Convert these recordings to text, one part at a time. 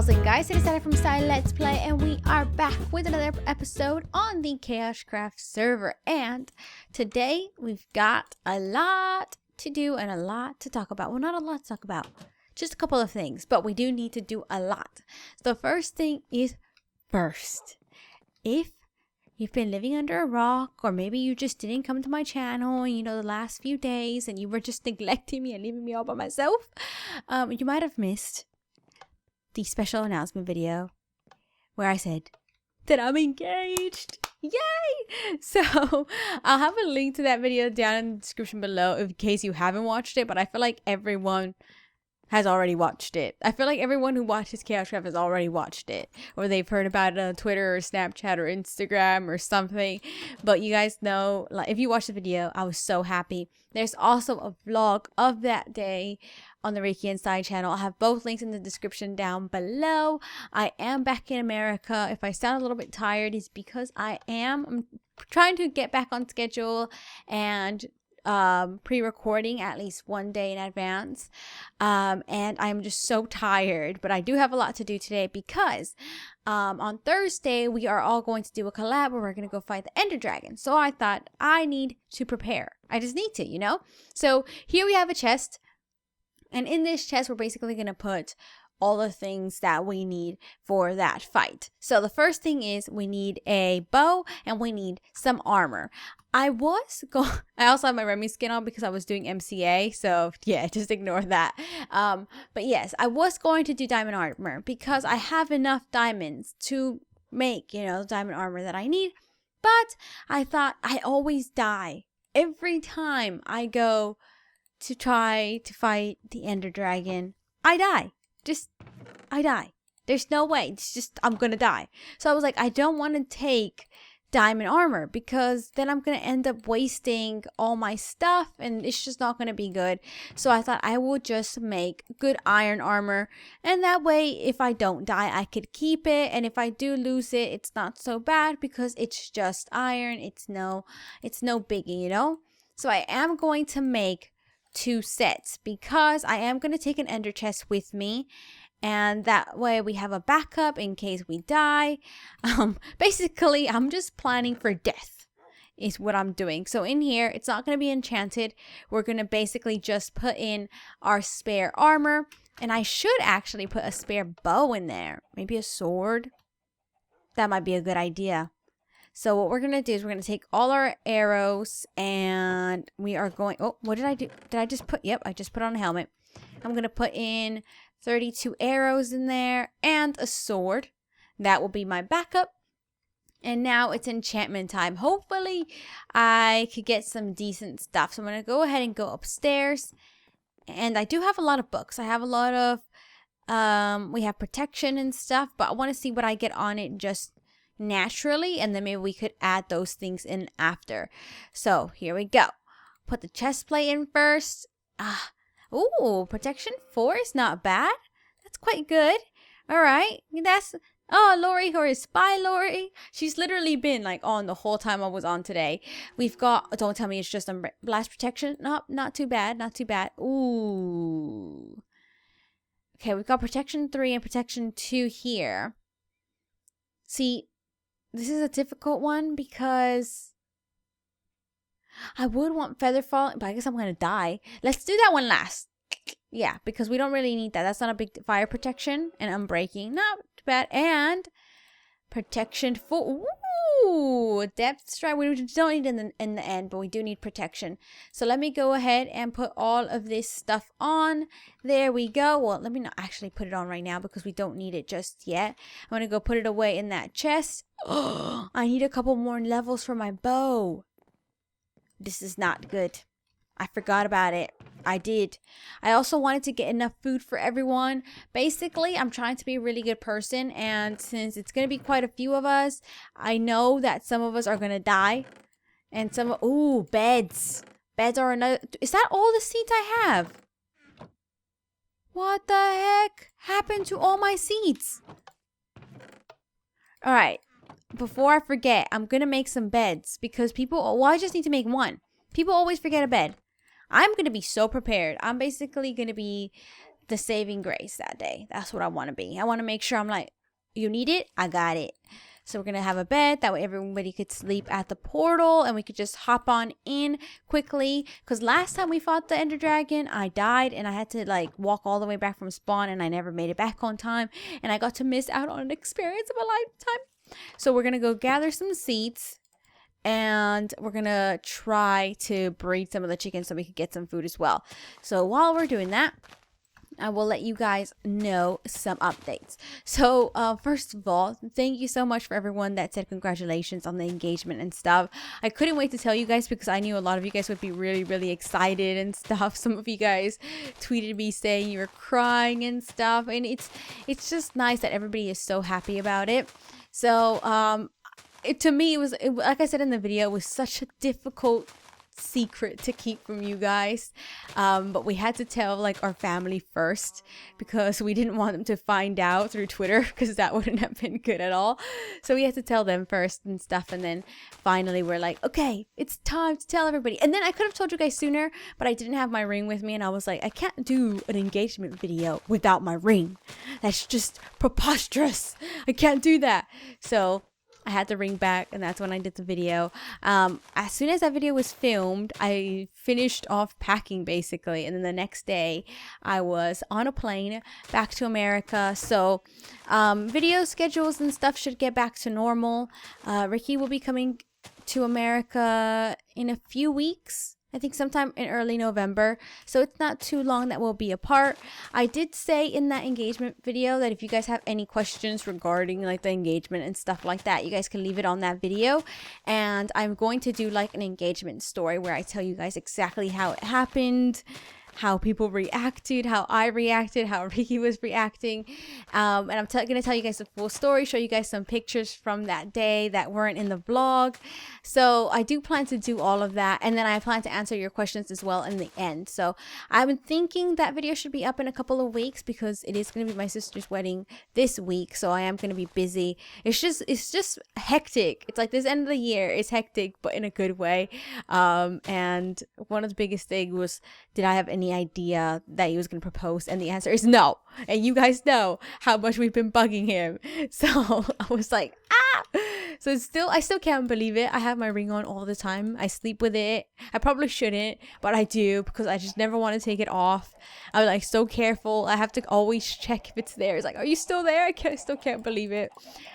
girls and guys, it is Sarah from ZaiLetsPlay, and we are back with another episode on the KaoshKraft server. And today we've got a lot to do and a lot to talk about. Well, not a lot to talk about, just a couple of things, but we do need to do a lot. The first thing is if you've been living under a rock, or maybe you just didn't come to my channel, the last few days, and you were just neglecting me and leaving me all by myself, you might have missed the special announcement video where I said that I'm engaged. Yay! So I'll have a link to that video down in the description below in case you haven't watched it, but I feel like everyone has already watched it. I feel like everyone who watches KaoshKraft has already watched it, or they've heard about it on Twitter or Snapchat or Instagram or something. But you guys know, like, if you watched the video, I was so happy. There's also a vlog of that day on the Reiki Inside channel. I'll have both links in the description down below. I am back in America. If I sound a little bit tired, it's because I'm trying to get back on schedule and pre-recording at least one day in advance, and I'm just so tired, but I do have a lot to do today because on Thursday we are all going to do a collab where we're going to go fight the enderdragon. So I thought I need to prepare. I just need to, so here we have a chest, and in this chest we're basically going to put all the things that we need for that fight. So the first thing is we need a bow and we need some armor. I also have my Remy skin on because I was doing MCA, so yeah, just ignore that. But yes, I was going to do diamond armor because I have enough diamonds to make, the diamond armor that I need. But I thought I always die every time I go to try to fight the ender dragon. I die. I die. There's no way. It's just, I'm gonna die. So I was like, I don't want to take diamond armor because then I'm gonna end up wasting all my stuff and it's just not gonna be good. So I thought I would just make good iron armor, and that way if I don't die I could keep it, and if I do lose it, it's not so bad because it's just iron. It's no biggie, So I am going to make 2 sets because I am going to take an ender chest with me, and that way we have a backup in case we die. Basically I'm just planning for death is what I'm doing. So in here it's not going to be enchanted. We're going to basically just put in our spare armor, and I should actually put a spare bow in there, maybe a sword. That might be a good idea. So what we're going to do is we're going to take all our arrows, and we are going... Oh, what did I do? Did I just put... Yep, I just put on a helmet. I'm going to put in 32 arrows in there and a sword. That will be my backup. And now it's enchantment time. Hopefully I could get some decent stuff. So I'm going to go ahead and go upstairs. And I do have a lot of books. I have a lot of... we have protection and stuff, but I want to see what I get on it just naturally, and then maybe we could add those things in after. So here we go. Put the chest plate in first. Ooh, protection 4 is not bad. That's quite good. All right, Lori, or spy Lori. She's literally been like on the whole time I was on today. We've got, don't tell me it's just blast protection. Not too bad, not too bad. Ooh. Okay, we've got protection 3 and protection 2 here. See, this is a difficult one because I would want feather falling, but I guess I'm going to die. Let's do that one last. Yeah, because we don't really need that. That's not a big fire protection, and unbreaking. Not too bad. And protection 4. Ooh, depth strike. We don't need it in the end, but we do need protection. So let me go ahead and put all of this stuff on. There we go. Well, let me not actually put it on right now because we don't need it just yet. I'm going to go put it away in that chest. Oh, I need a couple more levels for my bow. This is not good. I forgot about it. I did. I also wanted to get enough food for everyone. Basically, I'm trying to be a really good person, and since it's going to be quite a few of us, I know that some of us are going to die. And ooh, beds. Beds are another... Is that all the seeds I have? What the heck happened to all my seeds? All right. Before I forget, I'm going to make some beds because I just need to make one. People always forget a bed. I'm going to be so prepared. I'm basically going to be the saving grace that day. That's what I want to be. I want to make sure I'm like, you need it? I got it. So we're going to have a bed. That way everybody could sleep at the portal and we could just hop on in quickly. Because last time we fought the ender dragon, I died and I had to like walk all the way back from spawn and I never made it back on time. And I got to miss out on an experience of a lifetime. So we're going to go gather some seeds. And we're going to try to breed some of the chickens so we could get some food as well. So while we're doing that, I will let you guys know some updates. So first of all, thank you so much for everyone that said congratulations on the engagement and stuff. I couldn't wait to tell you guys because I knew a lot of you guys would be really, really excited and stuff. Some of you guys tweeted me saying you were crying and stuff. And it's just nice that everybody is so happy about it. So to me, it was like I said in the video, it was such a difficult secret to keep from you guys, but we had to tell like our family first because we didn't want them to find out through Twitter because that wouldn't have been good at all. So we had to tell them first and stuff, and then finally we're like, okay, it's time to tell everybody. And then I could have told you guys sooner, but I didn't have my ring with me, and I was like, I can't do an engagement video without my ring. That's just preposterous. I can't do that. So I had the ring back, and that's when I did the video. As soon as that video was filmed, I finished off packing basically, and then the next day I was on a plane back to America. So video schedules and stuff should get back to normal. Ricky will be coming to America in a few weeks. I think sometime in early November. So it's not too long that we'll be apart. I did say in that engagement video that if you guys have any questions regarding like the engagement and stuff like that, you guys can leave it on that video. And I'm going to do like an engagement story where I tell you guys exactly how it happened, how people reacted, how I reacted, how Ricky was reacting. And I'm going to tell you guys the full story, show you guys some pictures from that day that weren't in the vlog. So I do plan to do all of that. And then I plan to answer your questions as well in the end. So I've been thinking that video should be up in a couple of weeks because it is going to be my sister's wedding this week. So I am going to be busy. It's just hectic. It's like this end of the year is hectic, but in a good way. And one of the biggest things was, did I have any idea that he was going to propose? And the answer is no. And you guys know how much we've been bugging him. So I was like, so I still can't believe it. I have my ring on all the time. I sleep with it. I probably shouldn't, but I do because I just never want to take it off. I'm like so careful. I have to always check if it's there. It's like, are you still there? I still can't believe it.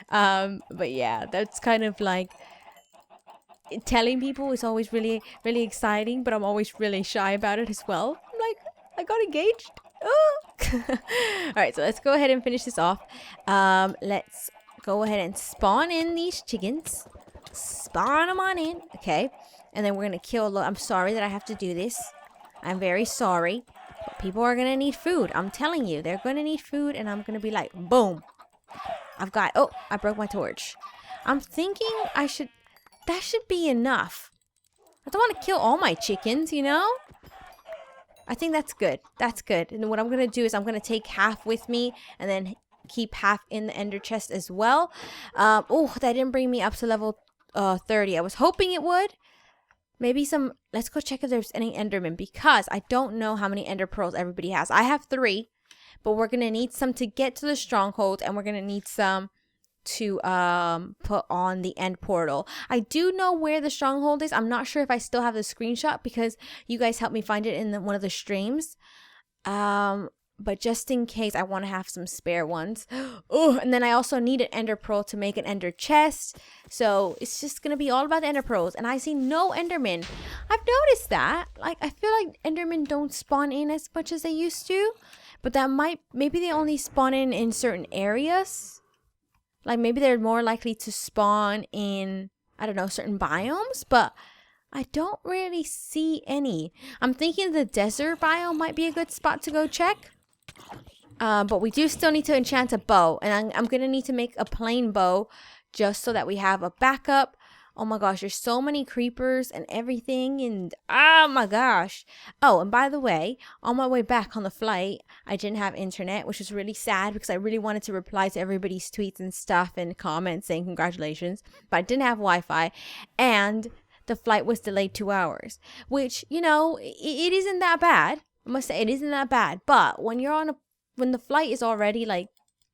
But yeah, that's kind of like, telling people is always really, really exciting, but I'm always really shy about it as well. I'm like, I got engaged. Oh. All right, so let's go ahead and finish this off. Let's go ahead and spawn in these chickens. Spawn them on in. Okay. And then we're going to kill. I'm sorry that I have to do this. I'm very sorry. But people are going to need food. I'm telling you, they're going to need food. And I'm going to be like, boom. Oh, I broke my torch. I'm thinking that should be enough. I don't want to kill all my chickens, you know? I think that's good. That's good. And what I'm going to do is I'm going to take half with me and then keep half in the ender chest as well. Oh, that didn't bring me up to level 30. I was hoping it would. Maybe let's go check if there's any endermen because I don't know how many ender pearls everybody has. I have 3, but we're going to need some to get to the stronghold and we're going to need some to put on the end portal. I do know where the stronghold is. I'm not sure if I still have the screenshot because you guys helped me find it in one of the streams. But just in case, I want to have some spare ones. Oh, and then I also need an ender pearl to make an ender chest. So it's just gonna be all about the ender pearls. And I see no endermen. I've noticed that. Like, I feel like endermen don't spawn in as much as they used to. But maybe they only spawn in certain areas. Like, maybe they're more likely to spawn in, I don't know, certain biomes. But I don't really see any. I'm thinking the desert biome might be a good spot to go check. But we do still need to enchant a bow. And I'm going to need to make a plain bow just so that we have a backup. Oh my gosh, there's so many creepers and everything. And oh my gosh. Oh, and by the way, on my way back on the flight, I didn't have internet, which was really sad because I really wanted to reply to everybody's tweets and stuff and comments saying congratulations. But I didn't have Wi-Fi. And the flight was delayed 2 hours, which, you know, it isn't that bad. I must say it isn't that bad. But when you're on a when the flight is already like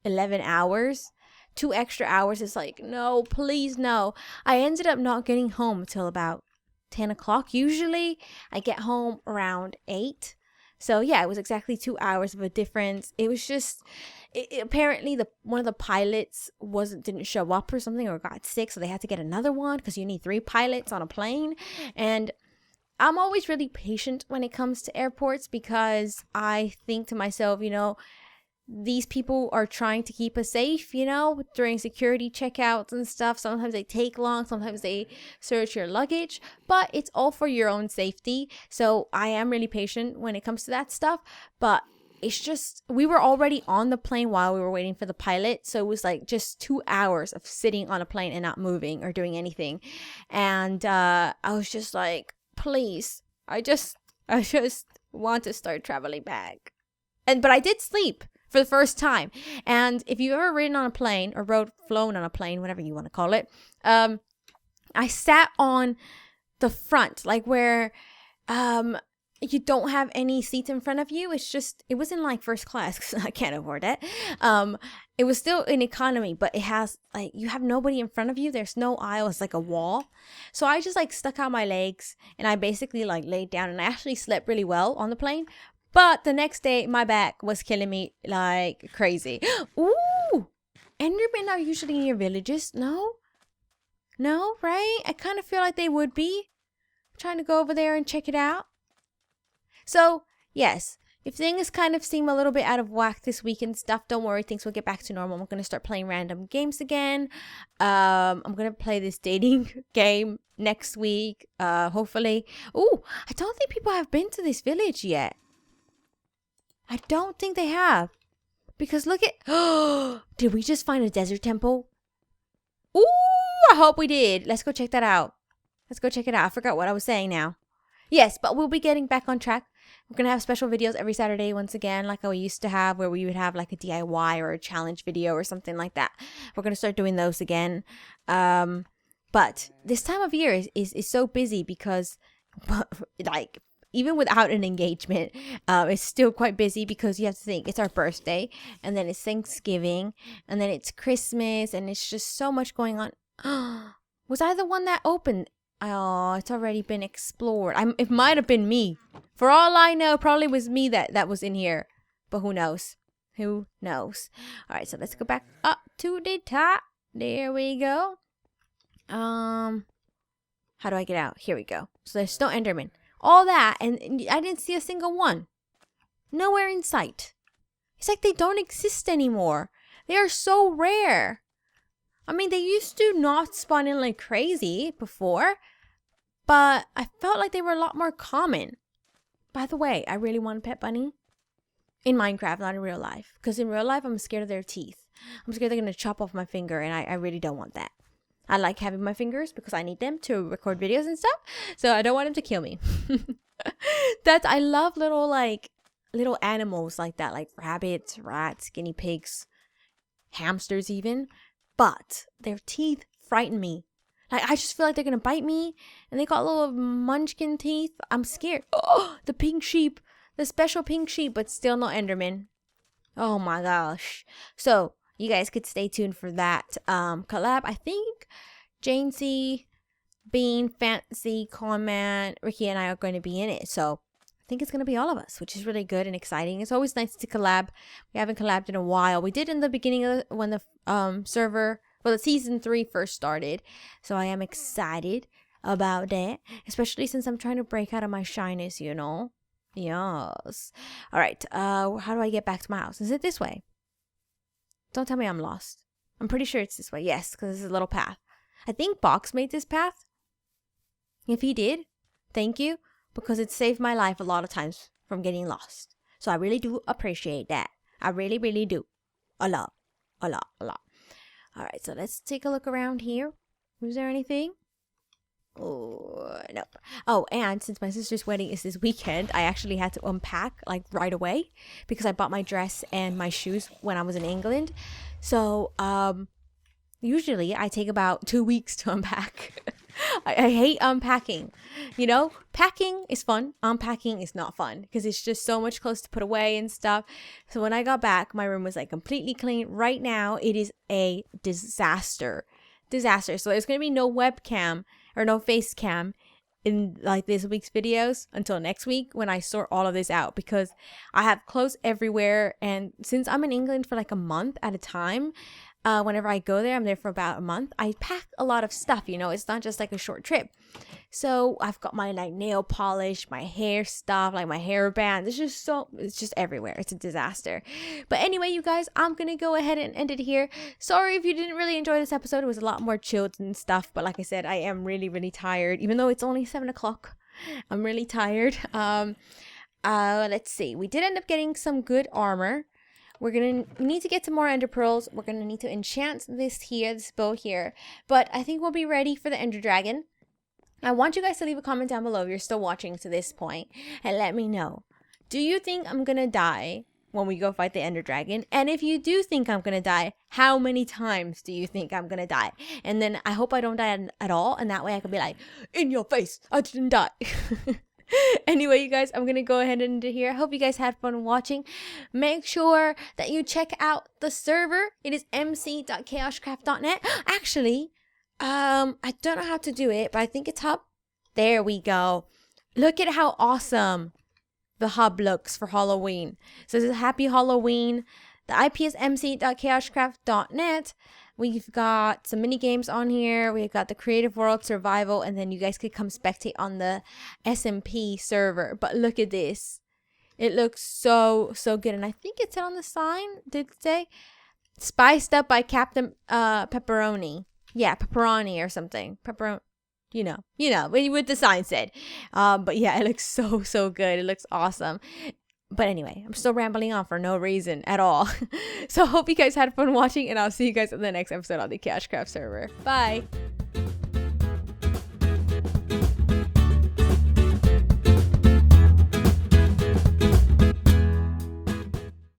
11 hours, 2 extra hours is like, no, please no. I ended up not getting home until about 10 o'clock. Usually I get home around 8. So yeah, it was exactly 2 hours of a difference. It was just, apparently one of the pilots didn't show up or something, or got sick, so they had to get another one because you need 3 pilots on a plane. And I'm always really patient when it comes to airports because I think to myself, you know, these people are trying to keep us safe, you know, during security checkouts and stuff. Sometimes they take long, sometimes they search your luggage, but it's all for your own safety. So I am really patient when it comes to that stuff. But it's just, we were already on the plane while we were waiting for the pilot. So it was like just 2 hours of sitting on a plane and not moving or doing anything. And I was just like, please, I just want to start traveling back. But I did sleep for the first time. And if you've ever ridden on a plane or flown on a plane, whatever you want to call it, I sat on the front, like where you don't have any seats in front of you. It wasn't like first class because I can't afford it. It was still in economy, but it has like, you have nobody in front of you. There's no aisle. It's like a wall. So I just like stuck out my legs and I basically like laid down, and I actually slept really well on the plane. But the next day, my back was killing me like crazy. Ooh! Endermen are usually in your villages. No? No, right? I kind of feel like they would be. I'm trying to go over there and check it out. So, yes. If things kind of seem a little bit out of whack this week and stuff, don't worry. Things will get back to normal. I'm going to start playing random games again. I'm going to play this dating game next week. Hopefully. Ooh! I don't think people have been to this village yet. I don't think they have. Because look at... Did we just find a desert temple? Ooh, I hope we did. Let's go check that out. Let's go check it out. I forgot what I was saying now. Yes, but we'll be getting back on track. We're going to have special videos every Saturday once again, like we used to have, where we would have like a DIY or a challenge video or something like that. We're going to start doing those again. But this time of year is so busy because, like... Even without an engagement, it's still quite busy because you have to think it's our birthday, and then it's Thanksgiving, and then it's Christmas, and it's just so much going on. Was I the one that opened? Oh, it's already been explored. It might have been me. For all I know, probably was me that was in here. But who knows? Who knows? All right, so let's go back up to the top. There we go. How do I get out? Here we go. So there's no Enderman. All that, and I didn't see a single one. Nowhere in sight. It's like they don't exist anymore. They are so rare. I mean, they used to not spawn in like crazy before, but I felt like they were a lot more common. By the way, I really want a pet bunny. In Minecraft, not in real life. Because in real life, I'm scared of their teeth. I'm scared they're going to chop off my finger, and I really don't want that. I like having my fingers because I need them to record videos and stuff. So I don't want them to kill me. I love little animals like that, like rabbits, rats, guinea pigs, hamsters even. But their teeth frighten me. Like, I just feel like they're going to bite me. And they got little munchkin teeth. I'm scared. Oh, the pink sheep. The special pink sheep, but still no Enderman. Oh my gosh. So... you guys could stay tuned for that collab. I think Jane C, Bean, Fancy, Conman, Ricky, and I are going to be in it. So I think it's going to be all of us, which is really good and exciting. It's always nice to collab. We haven't collabed in a while. We did in the beginning of when the the season 3 first started. So I am excited about that, especially since I'm trying to break out of my shyness, you know. Yes. All right. How do I get back to my house? Is it this way? Don't tell me I'm lost. I'm pretty sure it's this way. Yes, because it's a little path. I think Box made this path. If he did, thank you, because it saved my life a lot of times from getting lost. So I really do appreciate that. I really, really do. A lot. A lot. A lot. All right, so let's take a look around here. Was there anything? Oh, nope. Oh, and since my sister's wedding is this weekend, I actually had to unpack like right away because I bought my dress and my shoes when I was in England. So, usually I take about 2 weeks to unpack. I hate unpacking. You know, packing is fun. Unpacking is not fun because it's just so much clothes to put away and stuff. So when I got back, my room was like completely clean. Right now, it is a disaster. So there's going to be no webcam or no face cam in like this week's videos until next week when I sort all of this out, because I have clothes everywhere. And since I'm in England for like a month at a time, whenever I go there, I'm there for about a month, I pack a lot of stuff, you know, it's not just like a short trip. So I've got my like nail polish, my hair stuff, like my hairband. It's just everywhere. It's a disaster. But anyway, you guys, I'm gonna go ahead and end it here. Sorry if you didn't really enjoy this episode. It was a lot more chilled and stuff. But like I said, I am really, really tired. Even though it's only 7 o'clock, I'm really tired. Let's see. We did end up getting some good armor. We need to get some more ender pearls. We're gonna need to enchant this bow here. But I think we'll be ready for the ender dragon. I want you guys to leave a comment down below if you're still watching to this point and let me know. Do you think I'm gonna die when we go fight the ender dragon? And if you do think I'm gonna die, how many times do you think I'm gonna die? And then I hope I don't die at all, and that way I can be like, in your face, I didn't die. Anyway, you guys, I'm gonna go ahead and end it here. I hope you guys had fun watching. Make sure that you check out the server. It is mc.kaoshkraft.net. Actually, I don't know how to do it, but I think it's up. There we go. Look at how awesome the hub looks for Halloween. So this is Happy Halloween. The IP is mc.kaoshkraft.net. We've got some mini games on here. We've got the creative world survival, and then you guys could come spectate on the SMP server. But look at this. It looks so good. And I think it said on the sign, did it say? Spiced up by Captain Pepperoni. Yeah, pepperoni or something. Pepperoni. You know what the sign said. But yeah, it looks so good. It looks awesome. But anyway, I'm still rambling on for no reason at all. So I hope you guys had fun watching, and I'll see you guys in the next episode on the KaoshKraft server. Bye!